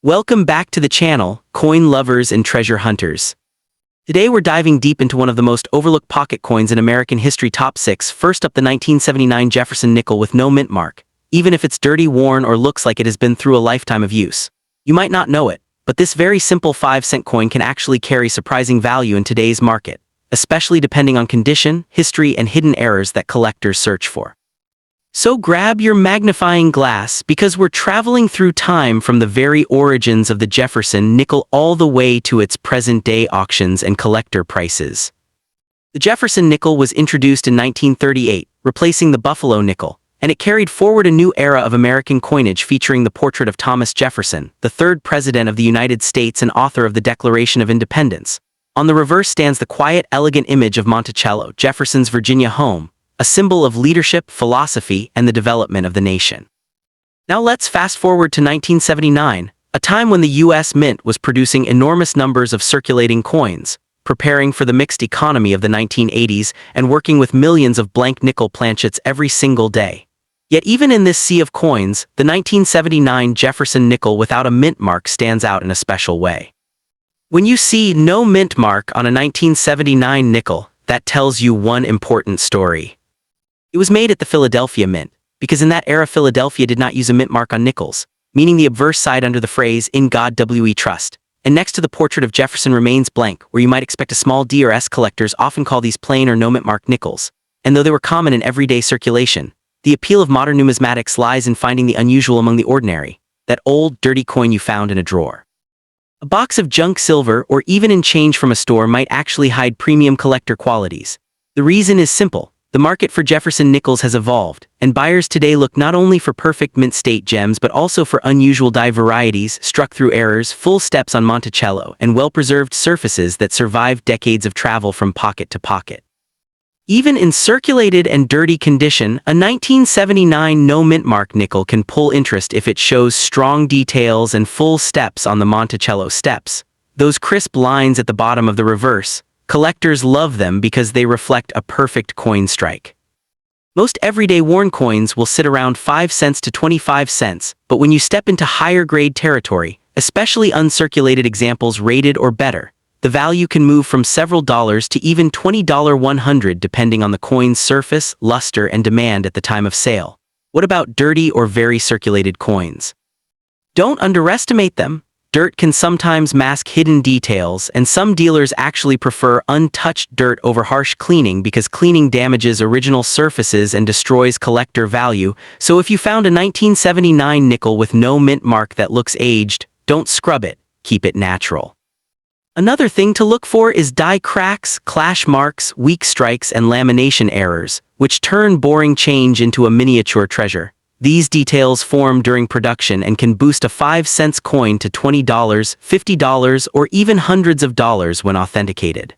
Welcome back to the channel, coin lovers and treasure hunters. Today we're diving deep into one of the most overlooked pocket coins in American history. Top 6. First up, the 1979 Jefferson nickel with no mint mark. Even if it's dirty, worn, or looks like it has been through a lifetime of use. You might not know it, but this very simple 5-cent coin can actually carry surprising value in today's market, especially depending on condition, history, and hidden errors that collectors search for. So grab your magnifying glass because we're traveling through time from the very origins of the Jefferson nickel all the way to its present-day auctions and collector prices. The Jefferson nickel was introduced in 1938, replacing the Buffalo nickel, and it carried forward a new era of American coinage featuring the portrait of Thomas Jefferson, the third president of the United States and author of the Declaration of Independence. On the reverse stands the quiet, elegant image of Monticello, Jefferson's Virginia home, a symbol of leadership, philosophy, and the development of the nation. Now let's fast forward to 1979, a time when the U.S. Mint was producing enormous numbers of circulating coins, preparing for the mixed economy of the 1980s and working with millions of blank nickel planchets every single day. Yet even in this sea of coins, the 1979 Jefferson nickel without a mint mark stands out in a special way. When you see no mint mark on a 1979 nickel, that tells you one important story. It was made at the Philadelphia Mint, because in that era Philadelphia did not use a mint mark on nickels, meaning the obverse side under the phrase, "In God We Trust," and next to the portrait of Jefferson remains blank, where you might expect a small D or S. Collectors often call these plain or no mint mark nickels, and though they were common in everyday circulation, the appeal of modern numismatics lies in finding the unusual among the ordinary, that old, dirty coin you found in a drawer. A box of junk silver, or even in change from a store, might actually hide premium collector qualities. The reason is simple. The market for Jefferson nickels has evolved, and buyers today look not only for perfect mint state gems but also for unusual die varieties, struck through errors, full steps on Monticello, and well-preserved surfaces that survived decades of travel from pocket to pocket. Even in circulated and dirty condition, a 1979 no mint mark nickel can pull interest if it shows strong details and full steps on the Monticello steps. Those crisp lines at the bottom of the reverse. Collectors love them because they reflect a perfect coin strike. Most everyday worn coins will sit around 5 cents to 25 cents, but when you step into higher grade territory, especially uncirculated examples rated or better, the value can move from several dollars to even $20 100 depending on the coin's surface, luster, and demand at the time of sale. What about dirty or very circulated coins? Don't underestimate them. Dirt can sometimes mask hidden details, and some dealers actually prefer untouched dirt over harsh cleaning because cleaning damages original surfaces and destroys collector value. So if you found a 1979 nickel with no mint mark that looks aged, don't scrub it, keep it natural. Another thing to look for is die cracks, clash marks, weak strikes, and lamination errors, which turn boring change into a miniature treasure. These details form during production and can boost a 5-cent coin to $20, $50, or even hundreds of dollars when authenticated.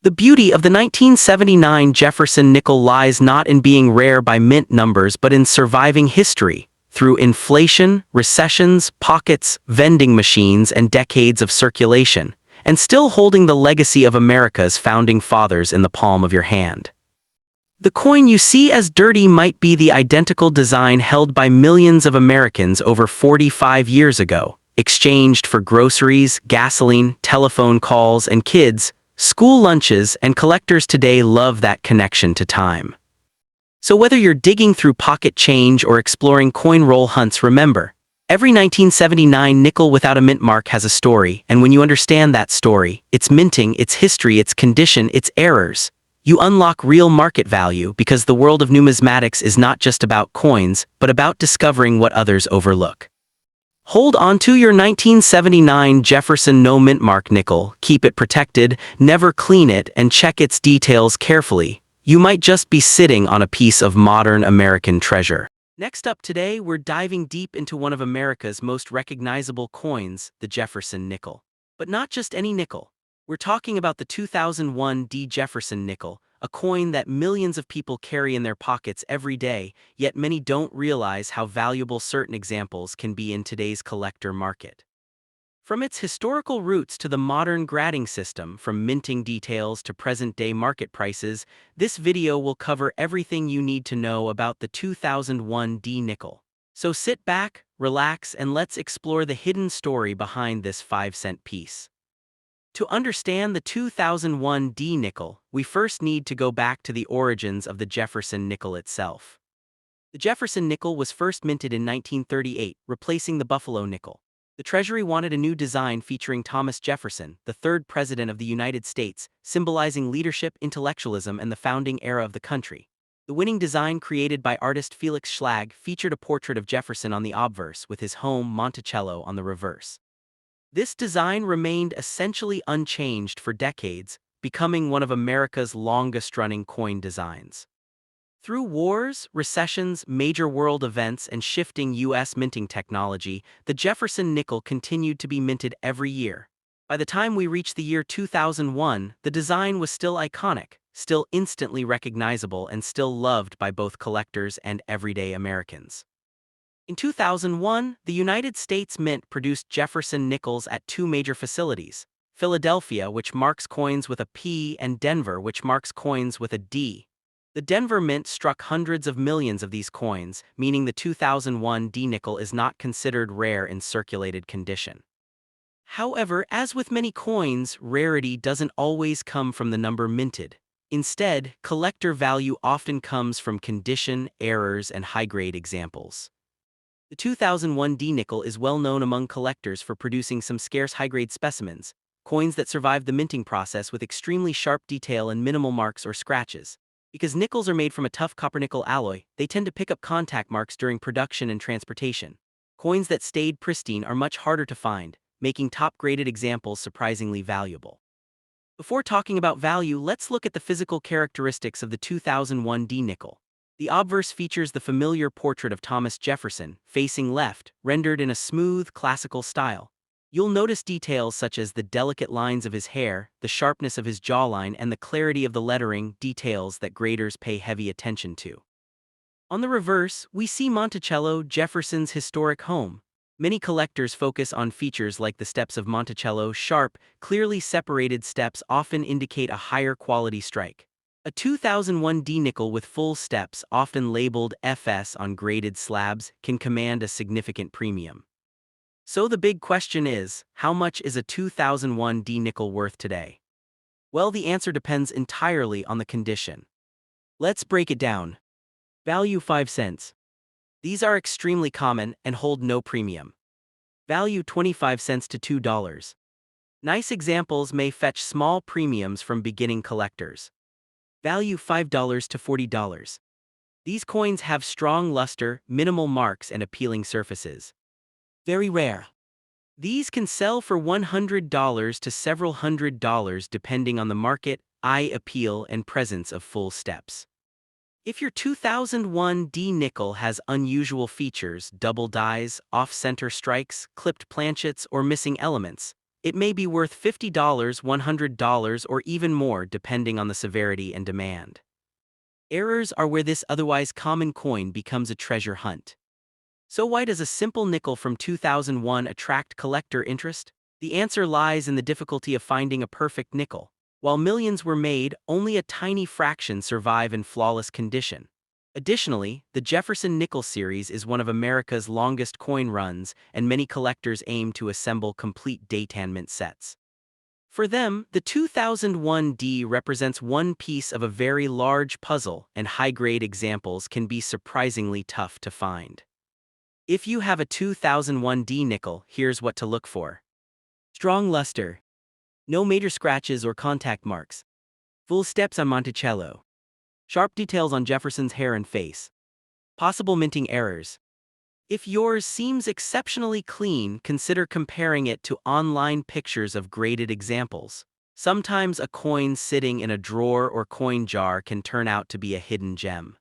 The beauty of the 1979 Jefferson nickel lies not in being rare by mint numbers but in surviving history, through inflation, recessions, pockets, vending machines, and decades of circulation, and still holding the legacy of America's founding fathers in the palm of your hand. The coin you see as dirty might be the identical design held by millions of Americans over 45 years ago, exchanged for groceries, gasoline, telephone calls, and kids, school lunches, and collectors today love that connection to time. So whether you're digging through pocket change or exploring coin roll hunts, remember, every 1979 nickel without a mint mark has a story, and when you understand that story, its minting, its history, its condition, its errors, you unlock real market value because the world of numismatics is not just about coins, but about discovering what others overlook. Hold on to your 1979 Jefferson no mint mark nickel, keep it protected, never clean it, and check its details carefully. You might just be sitting on a piece of modern American treasure. Next up today, we're diving deep into one of America's most recognizable coins, the Jefferson nickel. But not just any nickel. We're talking about the 2001 D. Jefferson nickel, a coin that millions of people carry in their pockets every day, yet many don't realize how valuable certain examples can be in today's collector market. From its historical roots to the modern grading system, from minting details to present-day market prices, this video will cover everything you need to know about the 2001 D nickel. So sit back, relax, and let's explore the hidden story behind this 5-cent piece. To understand the 2001 D nickel, we first need to go back to the origins of the Jefferson nickel itself. The Jefferson nickel was first minted in 1938, replacing the Buffalo nickel. The Treasury wanted a new design featuring Thomas Jefferson, the third president of the United States, symbolizing leadership, intellectualism, and the founding era of the country. The winning design, created by artist Felix Schlag, featured a portrait of Jefferson on the obverse with his home Monticello on the reverse. This design remained essentially unchanged for decades, becoming one of America's longest-running coin designs. Through wars, recessions, major world events, and shifting U.S. minting technology, the Jefferson nickel continued to be minted every year. By the time we reached the year 2001, the design was still iconic, still instantly recognizable, and still loved by both collectors and everyday Americans. In 2001, the United States Mint produced Jefferson nickels at two major facilities: Philadelphia, which marks coins with a P, and Denver, which marks coins with a D. The Denver Mint struck hundreds of millions of these coins, meaning the 2001 D nickel is not considered rare in circulated condition. However, as with many coins, rarity doesn't always come from the number minted. Instead, collector value often comes from condition, errors, and high-grade examples. The 2001 D nickel is well known among collectors for producing some scarce high-grade specimens, coins that survived the minting process with extremely sharp detail and minimal marks or scratches. Because nickels are made from a tough copper-nickel alloy, they tend to pick up contact marks during production and transportation. Coins that stayed pristine are much harder to find, making top-graded examples surprisingly valuable. Before talking about value, let's look at the physical characteristics of the 2001 D nickel. The obverse features the familiar portrait of Thomas Jefferson, facing left, rendered in a smooth, classical style. You'll notice details such as the delicate lines of his hair, the sharpness of his jawline, and the clarity of the lettering, details that graders pay heavy attention to. On the reverse, we see Monticello, Jefferson's historic home. Many collectors focus on features like the steps of Monticello. Sharp, clearly separated steps often indicate a higher quality strike. A 2001 D nickel with full steps, often labeled FS on graded slabs, can command a significant premium. So the big question is, how much is a 2001 D nickel worth today? Well, the answer depends entirely on the condition. Let's break it down. Value: 5 cents. These are extremely common and hold no premium. Value: 25 cents to $2. Nice examples may fetch small premiums from beginning collectors. Value: $5 to $40. These coins have strong luster, minimal marks, and appealing surfaces. Very rare. These can sell for $100 to several $100s depending on the market, eye appeal, and presence of full steps. If your 2001 D nickel has unusual features, double dies, off-center strikes, clipped planchets, or missing elements, it may be worth $50, $100, or even more depending on the severity and demand. Errors are where this otherwise common coin becomes a treasure hunt. So why does a simple nickel from 2001 attract collector interest? The answer lies in the difficulty of finding a perfect nickel. While millions were made, only a tiny fraction survive in flawless condition. Additionally, the Jefferson nickel series is one of America's longest coin runs, and many collectors aim to assemble complete Daytan mint sets. For them, the 2001 D represents one piece of a very large puzzle, and high-grade examples can be surprisingly tough to find. If you have a 2001 D nickel, here's what to look for. Strong luster. No major scratches or contact marks. Full steps on Monticello. Sharp details on Jefferson's hair and face. Possible minting errors. If yours seems exceptionally clean, consider comparing it to online pictures of graded examples. Sometimes a coin sitting in a drawer or coin jar can turn out to be a hidden gem.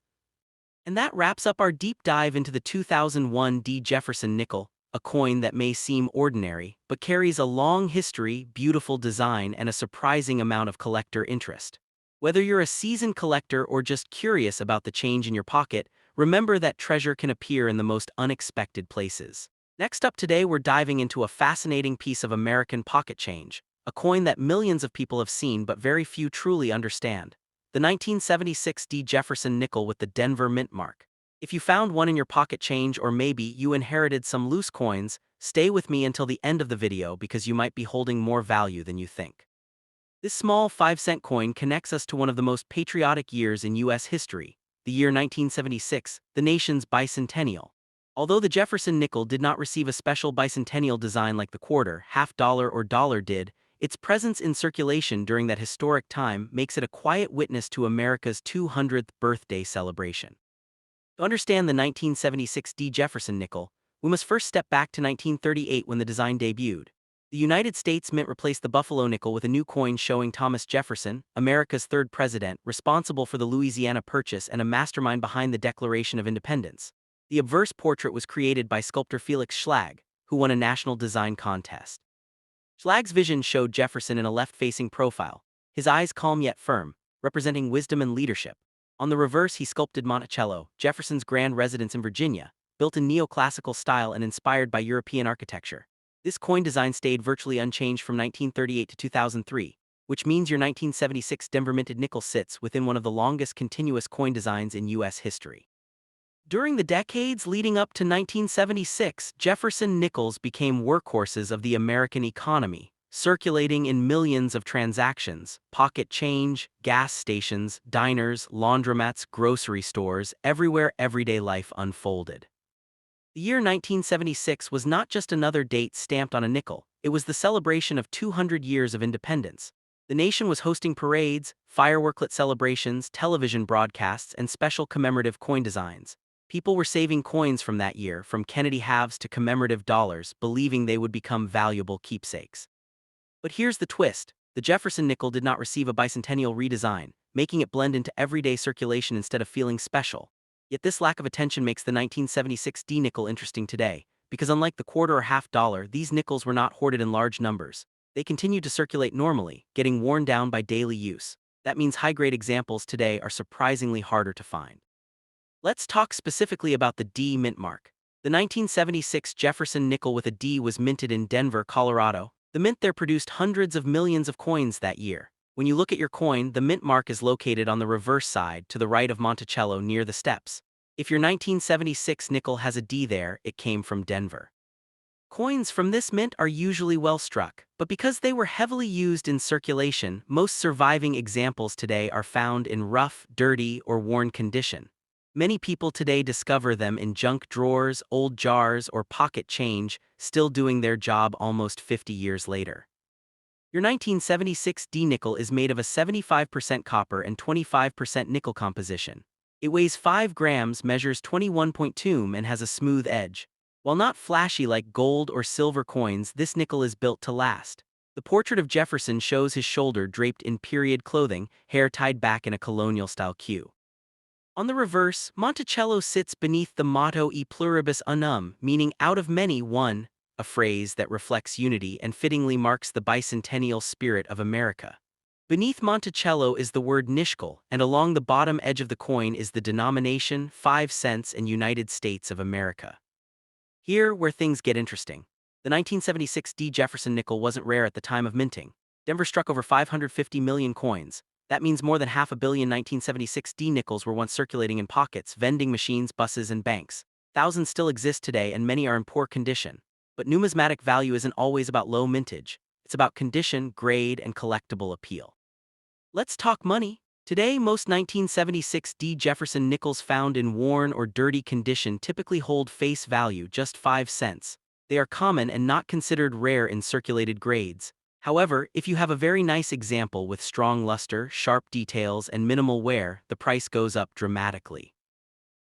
And that wraps up our deep dive into the 2001 D Jefferson nickel, a coin that may seem ordinary, but carries a long history, beautiful design, and a surprising amount of collector interest. Whether you're a seasoned collector or just curious about the change in your pocket, remember that treasure can appear in the most unexpected places. Next up today, we're diving into a fascinating piece of American pocket change, a coin that millions of people have seen but very few truly understand. The 1976 D Jefferson nickel with the Denver mint mark. If you found one in your pocket change or maybe you inherited some loose coins, stay with me until the end of the video because you might be holding more value than you think. This small 5-cent coin connects us to one of the most patriotic years in U.S. history, the year 1976, the nation's bicentennial. Although the Jefferson nickel did not receive a special bicentennial design like the quarter, half dollar, or dollar did, its presence in circulation during that historic time makes it a quiet witness to America's 200th birthday celebration. To understand the 1976 D. Jefferson nickel, we must first step back to 1938 when the design debuted. The United States Mint replaced the Buffalo nickel with a new coin showing Thomas Jefferson, America's third president, responsible for the Louisiana Purchase and a mastermind behind the Declaration of Independence. The obverse portrait was created by sculptor Felix Schlag, who won a national design contest. Schlag's vision showed Jefferson in a left-facing profile, his eyes calm yet firm, representing wisdom and leadership. On the reverse, he sculpted Monticello, Jefferson's grand residence in Virginia, built in neoclassical style and inspired by European architecture. This coin design stayed virtually unchanged from 1938 to 2003, which means your 1976 Denver minted nickel sits within one of the longest continuous coin designs in U.S. history. During the decades leading up to 1976, Jefferson nickels became workhorses of the American economy, circulating in millions of transactions: pocket change, gas stations, diners, laundromats, grocery stores, everywhere everyday life unfolded. The year 1976 was not just another date stamped on a nickel, it was the celebration of 200 years of independence. The nation was hosting parades, firework-lit celebrations, television broadcasts, and special commemorative coin designs. People were saving coins from that year, from Kennedy halves to commemorative dollars, believing they would become valuable keepsakes. But here's the twist: the Jefferson nickel did not receive a bicentennial redesign, making it blend into everyday circulation instead of feeling special. Yet this lack of attention makes the 1976 D nickel interesting today, because unlike the quarter or half dollar, these nickels were not hoarded in large numbers. They continued to circulate normally, getting worn down by daily use. That means high-grade examples today are surprisingly harder to find. Let's talk specifically about the D mint mark. The 1976 Jefferson nickel with a D was minted in Denver, Colorado. The mint there produced hundreds of millions of coins that year. When you look at your coin, the mint mark is located on the reverse side, to the right of Monticello near the steps. If your 1976 nickel has a D there, it came from Denver. Coins from this mint are usually well struck, but because they were heavily used in circulation, most surviving examples today are found in rough, dirty, or worn condition. Many people today discover them in junk drawers, old jars, or pocket change, still doing their job almost 50 years later. Your 1976 D nickel is made of a 75% copper and 25% nickel composition. It weighs 5 grams, measures 21.2 and has a smooth edge. While not flashy like gold or silver coins, this nickel is built to last. The portrait of Jefferson shows his shoulder draped in period clothing, hair tied back in a colonial-style queue. On the reverse, Monticello sits beneath the motto E pluribus unum, meaning out of many one, a phrase that reflects unity and fittingly marks the bicentennial spirit of America. Beneath Monticello is the word Nishkel, and along the bottom edge of the coin is the denomination 5 cents and United States of America. Here where things get interesting. The 1976 D. Jefferson nickel wasn't rare at the time of minting. Denver struck over 550 million coins. That means more than 500 million 1976 D nickels were once circulating in pockets, vending machines, buses, and banks. Thousands still exist today and many are in poor condition. But numismatic value isn't always about low mintage. It's about condition, grade, and collectible appeal. Let's talk money. Today, most 1976 D. Jefferson nickels found in worn or dirty condition typically hold face value just 5 cents. They are common and not considered rare in circulated grades. However, if you have a very nice example with strong luster, sharp details, and minimal wear, the price goes up dramatically.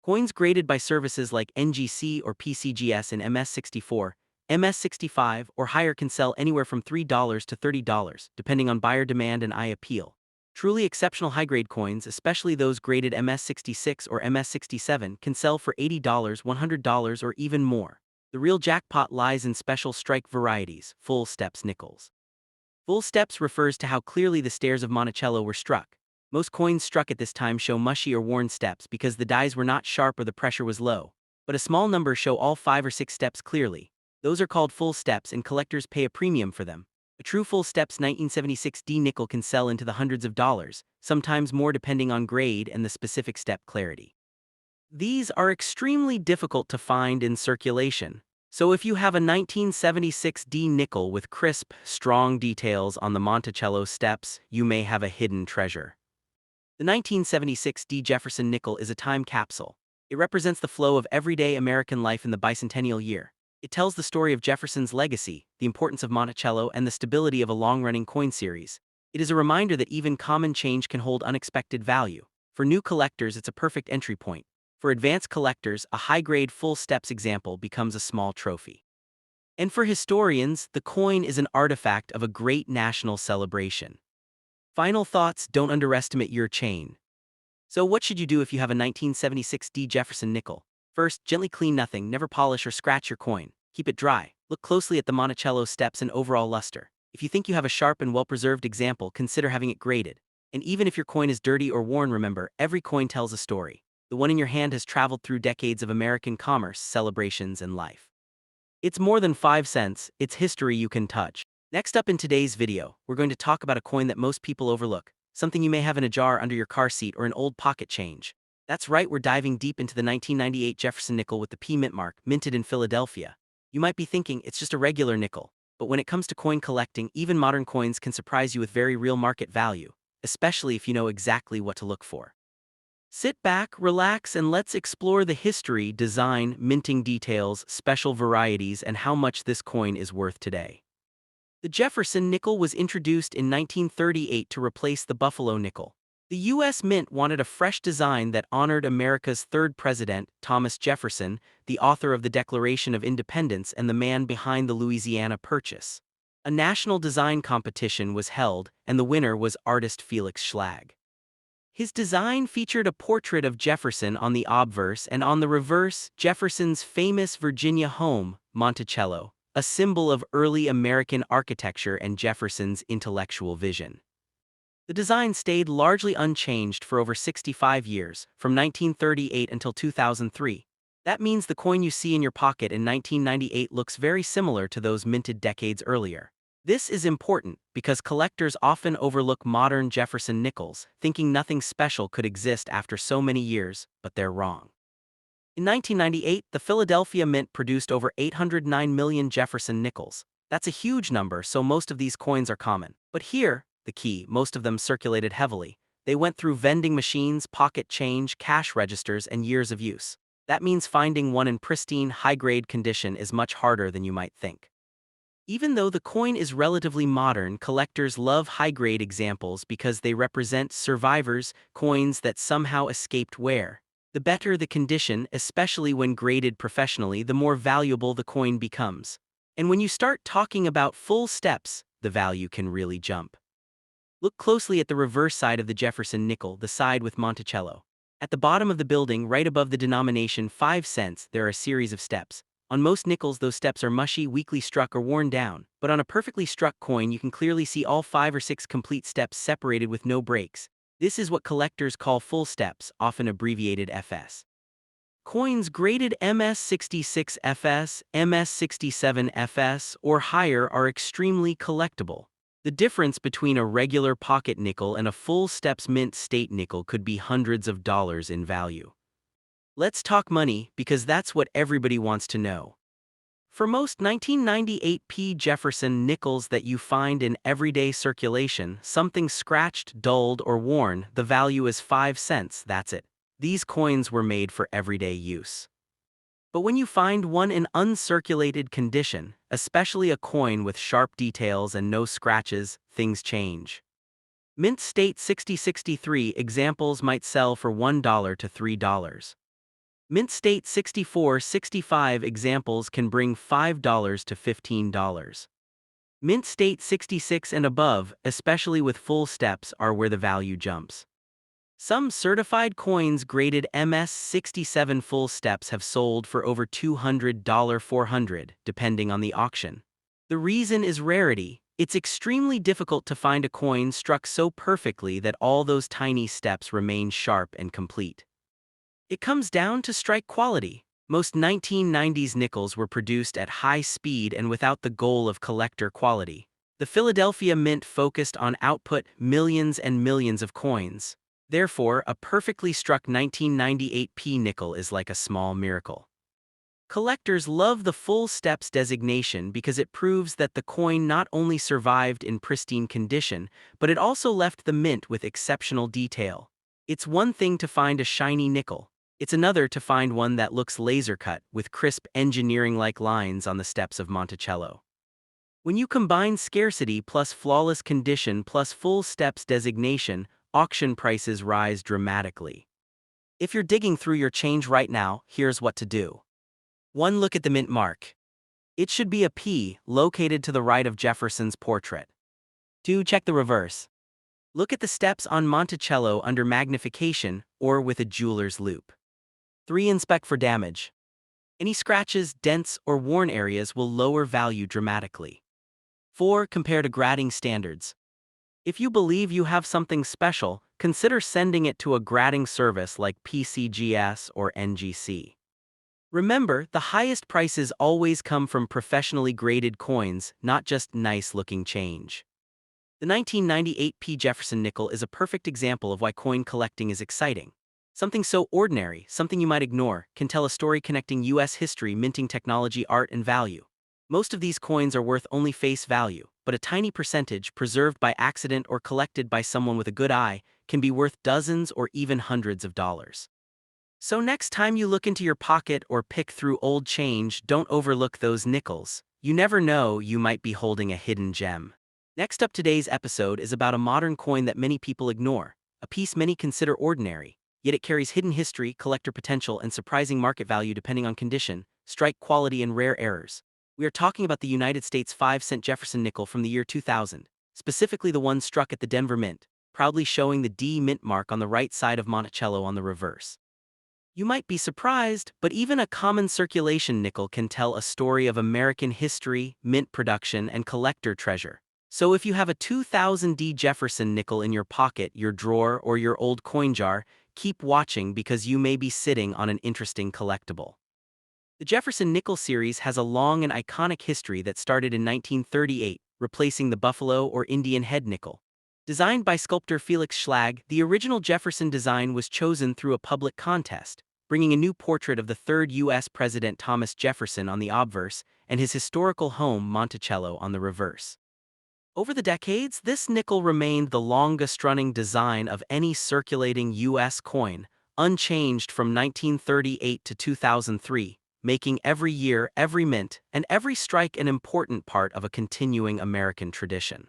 Coins graded by services like NGC or PCGS in MS64, MS65, or higher can sell anywhere from $3 to $30, depending on buyer demand and eye appeal. Truly exceptional high-grade coins, especially those graded MS66 or MS67, can sell for $80, $100, or even more. The real jackpot lies in special strike varieties, full steps nickels. Full steps refers to how clearly the stairs of Monticello were struck. Most coins struck at this time show mushy or worn steps because the dies were not sharp or the pressure was low. But a small number show all 5 or 6 steps clearly. Those are called full steps and collectors pay a premium for them. A true full steps 1976 D nickel can sell into the hundreds of dollars, sometimes more depending on grade and the specific step clarity. These are extremely difficult to find in circulation. So if you have a 1976 D nickel with crisp, strong details on the Monticello steps, you may have a hidden treasure. The 1976 D Jefferson nickel is a time capsule. It represents the flow of everyday American life in the bicentennial year. It tells the story of Jefferson's legacy, the importance of Monticello, and the stability of a long-running coin series. It is a reminder that even common change can hold unexpected value. For new collectors, it's a perfect entry point. For advanced collectors, a high-grade full steps example becomes a small trophy. And for historians, the coin is an artifact of a great national celebration. Final thoughts: don't underestimate your chain. So what should you do if you have a 1976 D Jefferson nickel? First, gently clean nothing, never polish or scratch your coin. Keep it dry. Look closely at the Monticello steps and overall luster. If you think you have a sharp and well-preserved example, consider having it graded. And even if your coin is dirty or worn, remember, every coin tells a story. The one in your hand has traveled through decades of American commerce, celebrations, and life. It's more than 5 cents, it's history you can touch. Next up in today's video, we're going to talk about a coin that most people overlook, something you may have in a jar under your car seat or an old pocket change. That's right, we're diving deep into the 1998 Jefferson nickel with the P mint mark, minted in Philadelphia. You might be thinking it's just a regular nickel, but when it comes to coin collecting, even modern coins can surprise you with very real market value, especially if you know exactly what to look for. Sit back, relax, and let's explore the history, design, minting details, special varieties, and how much this coin is worth today. The Jefferson nickel was introduced in 1938 to replace the Buffalo nickel. The U.S. Mint wanted a fresh design that honored America's third president, Thomas Jefferson, the author of the Declaration of Independence and the man behind the Louisiana Purchase. A national design competition was held, and the winner was artist Felix Schlag. His design featured a portrait of Jefferson on the obverse, and on the reverse, Jefferson's famous Virginia home, Monticello, a symbol of early American architecture and Jefferson's intellectual vision. The design stayed largely unchanged for over 65 years, from 1938 until 2003. That means the coin you see in your pocket in 1998 looks very similar to those minted decades earlier. This is important because collectors often overlook modern Jefferson nickels, thinking nothing special could exist after so many years, but they're wrong. In 1998, the Philadelphia Mint produced over 809 million Jefferson nickels. That's a huge number, so most of these coins are common. But here, the key: most of them circulated heavily. They went through vending machines, pocket change, cash registers, and years of use. That means finding one in pristine, high-grade condition is much harder than you might think. Even though the coin is relatively modern, collectors love high-grade examples because they represent survivors, coins that somehow escaped wear. The better the condition, especially when graded professionally, the more valuable the coin becomes. And when you start talking about full steps, the value can really jump. Look closely at the reverse side of the Jefferson nickel, the side with Monticello. At the bottom of the building, right above the denomination 5 cents, there are a series of steps. On most nickels, those steps are mushy, weakly struck, or worn down, but on a perfectly struck coin, you can clearly see all 5 or 6 complete steps separated with no breaks. This is what collectors call full steps, often abbreviated FS. Coins graded MS66 FS, MS67 FS, or higher are extremely collectible. The difference between a regular pocket nickel and a full steps mint state nickel could be hundreds of dollars in value. Let's talk money, because that's what everybody wants to know. For most 1998 P. Jefferson nickels that you find in everyday circulation, something scratched, dulled, or worn, the value is 5 cents, that's it. These coins were made for everyday use. But when you find one in uncirculated condition, especially a coin with sharp details and no scratches, things change. Mint State 6063 examples might sell for $1 to $3. Mint State 6465 examples can bring $5 to $15. Mint State 66 and above, especially with full steps, are where the value jumps. Some certified coins graded MS67 full steps have sold for over $200 $400, depending on the auction. The reason is rarity. It's extremely difficult to find a coin struck so perfectly that all those tiny steps remain sharp and complete. It comes down to strike quality. Most 1990s nickels were produced at high speed and without the goal of collector quality. The Philadelphia Mint focused on output, millions and millions of coins. Therefore, a perfectly struck 1998 P nickel is like a small miracle. Collectors love the full steps designation because it proves that the coin not only survived in pristine condition, but it also left the mint with exceptional detail. It's one thing to find a shiny nickel. It's another to find one that looks laser-cut with crisp engineering-like lines on the steps of Monticello. When you combine scarcity plus flawless condition plus full steps designation, auction prices rise dramatically. If you're digging through your change right now, here's what to do. 1. Look at the mint mark. It should be a P, located to the right of Jefferson's portrait. 2. Check the reverse. Look at the steps on Monticello under magnification or with a jeweler's loupe. 3. Inspect for damage. Any scratches, dents, or worn areas will lower value dramatically. 4. Compare to grading standards. If you believe you have something special, consider sending it to a grading service like PCGS or NGC. Remember, the highest prices always come from professionally graded coins, not just nice-looking change. The 1998 P. Jefferson nickel is a perfect example of why coin collecting is exciting. Something so ordinary, something you might ignore, can tell a story connecting U.S. history, minting technology, art, and value. Most of these coins are worth only face value, but a tiny percentage, preserved by accident or collected by someone with a good eye, can be worth dozens or even hundreds of dollars. So next time you look into your pocket or pick through old change, don't overlook those nickels. You never know, you might be holding a hidden gem. Next up, today's episode is about a modern coin that many people ignore, a piece many consider ordinary, yet it carries hidden history, collector potential, and surprising market value depending on condition, strike quality, and rare errors. We are talking about the United States 5-cent Jefferson nickel from the year 2000, specifically the one struck at the Denver Mint, proudly showing the D mint mark on the right side of Monticello on the reverse. You might be surprised, but even a common circulation nickel can tell a story of American history, mint production, and collector treasure. So if you have a 2000 D Jefferson nickel in your pocket, your drawer, or your old coin jar, keep watching because you may be sitting on an interesting collectible. The Jefferson nickel series has a long and iconic history that started in 1938, replacing the buffalo or Indian head nickel. Designed by sculptor Felix Schlag, the original Jefferson design was chosen through a public contest, bringing a new portrait of the third U.S. President Thomas Jefferson on the obverse and his historical home Monticello on the reverse. Over the decades, this nickel remained the longest-running design of any circulating U.S. coin, unchanged from 1938 to 2003, making every year, every mint, and every strike an important part of a continuing American tradition.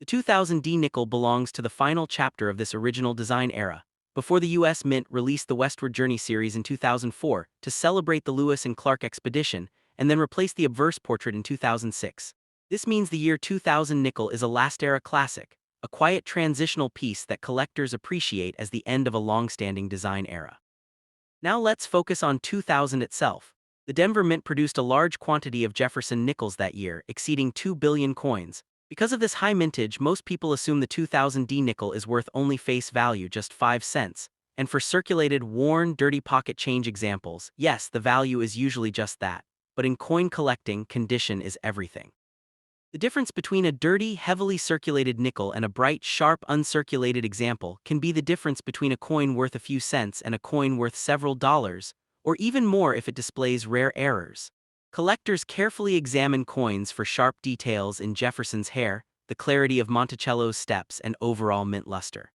The 2000 D nickel belongs to the final chapter of this original design era, before the U.S. Mint released the Westward Journey series in 2004 to celebrate the Lewis and Clark expedition, and then replaced the obverse portrait in 2006. This means the year 2000 nickel is a last-era classic, a quiet transitional piece that collectors appreciate as the end of a long-standing design era. Now let's focus on 2000 itself. The Denver Mint produced a large quantity of Jefferson nickels that year, exceeding 2 billion coins. Because of this high mintage, most people assume the 2000 D nickel is worth only face value, just 5 cents. And for circulated, worn, dirty pocket change examples, yes, the value is usually just that. But in coin collecting, condition is everything. The difference between a dirty, heavily circulated nickel and a bright, sharp, uncirculated example can be the difference between a coin worth a few cents and a coin worth several dollars, or even more if it displays rare errors. Collectors carefully examine coins for sharp details in Jefferson's hair, the clarity of Monticello's steps, and overall mint luster.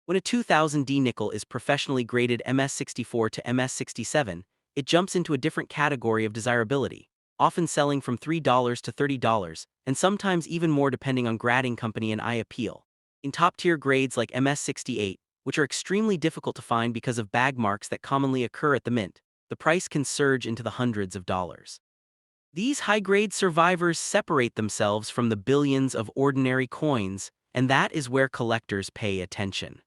When a 2000 D nickel is professionally graded MS64 to MS67, it jumps into a different category of desirability, often selling from $3 to $30, and sometimes even more depending on grading company and eye appeal. In top-tier grades like MS68, which are extremely difficult to find because of bag marks that commonly occur at the mint, the price can surge into the hundreds of dollars. These high-grade survivors separate themselves from the billions of ordinary coins, and that is where collectors pay attention.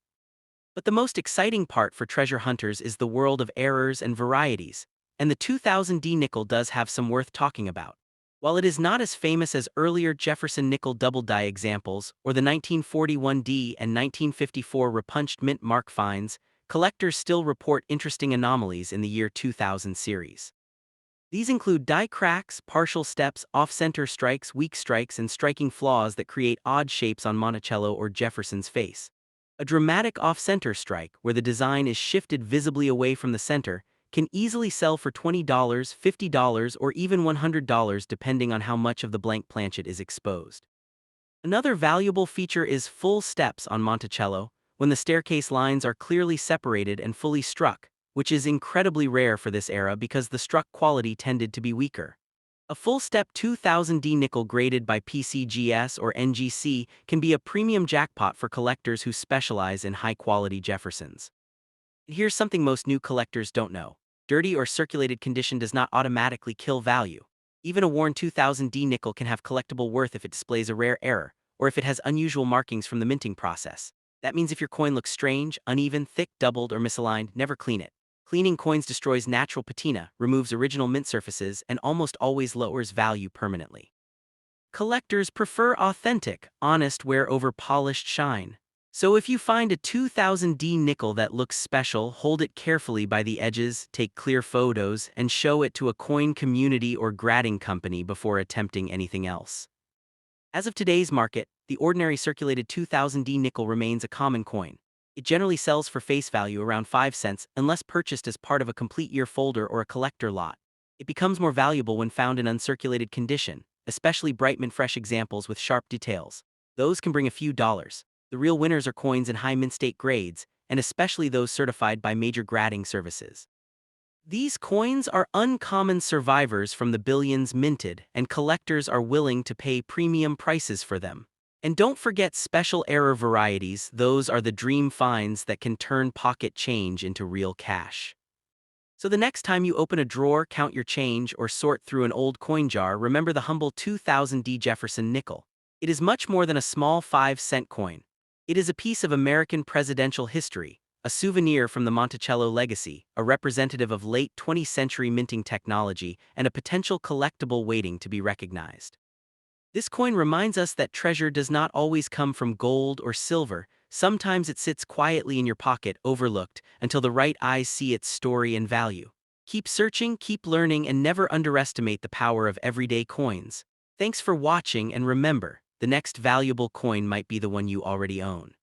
But the most exciting part for treasure hunters is the world of errors and varieties, and the 2000 D nickel does have some worth talking about. While it is not as famous as earlier Jefferson nickel double-die examples or the 1941 D and 1954 repunched mint mark finds, collectors still report interesting anomalies in the year 2000 series. These include die cracks, partial steps, off-center strikes, weak strikes, and striking flaws that create odd shapes on Monticello or Jefferson's face. A dramatic off-center strike, where the design is shifted visibly away from the center, can easily sell for $20, $50, or even $100 depending on how much of the blank planchet is exposed. Another valuable feature is full steps on Monticello, when the staircase lines are clearly separated and fully struck, which is incredibly rare for this era because the struck quality tended to be weaker. A full-step 2000D nickel graded by PCGS or NGC can be a premium jackpot for collectors who specialize in high-quality Jeffersons. Here's something most new collectors don't know. Dirty or circulated condition does not automatically kill value. Even a worn 2000D nickel can have collectible worth if it displays a rare error, or if it has unusual markings from the minting process. That means if your coin looks strange, uneven, thick, doubled, or misaligned, never clean it. Cleaning coins destroys natural patina, removes original mint surfaces, and almost always lowers value permanently. Collectors prefer authentic, honest wear over polished shine. So if you find a 2000D nickel that looks special, hold it carefully by the edges, take clear photos, and show it to a coin community or grading company before attempting anything else. As of today's market, the ordinary circulated 2000D nickel remains a common coin. It generally sells for face value around 5 cents unless purchased as part of a complete year folder or a collector lot. It becomes more valuable when found in uncirculated condition, especially bright mint fresh examples with sharp details. Those can bring a few dollars. The real winners are coins in high mint state grades, and especially those certified by major grading services. These coins are uncommon survivors from the billions minted, and collectors are willing to pay premium prices for them. And don't forget special error varieties, those are the dream finds that can turn pocket change into real cash. So the next time you open a drawer, count your change, or sort through an old coin jar, remember the humble 2000D Jefferson nickel. It is much more than a small 5-cent coin. It is a piece of American presidential history, a souvenir from the Monticello legacy, a representative of late 20th century minting technology, and a potential collectible waiting to be recognized. This coin reminds us that treasure does not always come from gold or silver. Sometimes it sits quietly in your pocket, overlooked, until the right eyes see its story and value. Keep searching, keep learning, and never underestimate the power of everyday coins. Thanks for watching, and remember, the next valuable coin might be the one you already own.